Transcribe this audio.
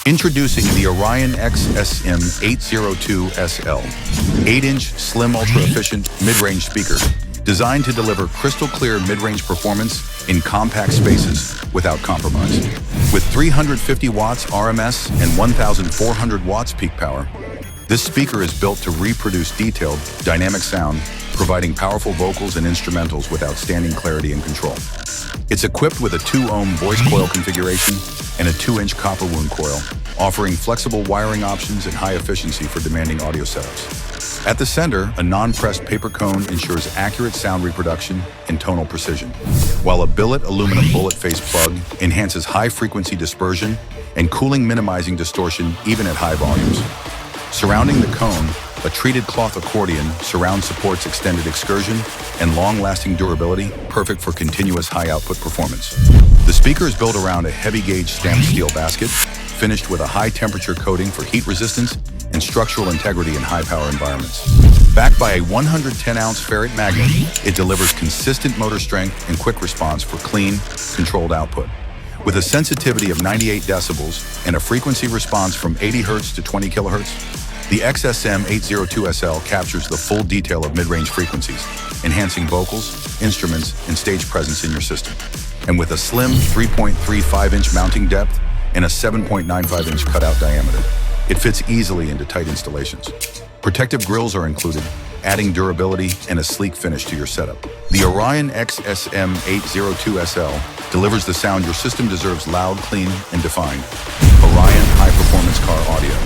Introducing the Orion XSM802SL, 8-inch slim ultra-efficient mid-range speaker, designed to deliver crystal-clear mid-range performance in compact spaces without compromise. With 350 watts RMS and 1,400 watts peak power, this speaker is built to reproduce detailed, dynamic sound, providing powerful vocals and instrumentals with outstanding clarity and control. It's equipped with a 2-ohm voice coil configuration and a 2-inch copper wound coil, offering flexible wiring options and high efficiency for demanding audio setups. At the center, a non-pressed paper cone ensures accurate sound reproduction and tonal precision, while a billet aluminum bullet face plug enhances high-frequency dispersion and cooling, minimizing distortion even at high volumes. Surrounding the cone, a treated cloth accordion surround supports extended excursion and long-lasting durability, perfect for continuous high-output performance. The speaker is built around a heavy-gauge stamped steel basket, finished with a high-temperature coating for heat resistance and structural integrity in high-power environments. Backed by a 110-ounce ferrite magnet, it delivers consistent motor strength and quick response for clean, controlled output. With a sensitivity of 98 decibels and a frequency response from 80 Hz to 20 kHz, the XSM802SL captures the full detail of mid-range frequencies, enhancing vocals, instruments, and stage presence in your system. And with a slim 3.35-inch mounting depth and a 7.95-inch cutout diameter, it fits easily into tight installations. Protective grills are included, adding durability and a sleek finish to your setup. The Orion XSM802SL delivers the sound your system deserves: loud, clean, and defined. Orion high-performance car audio.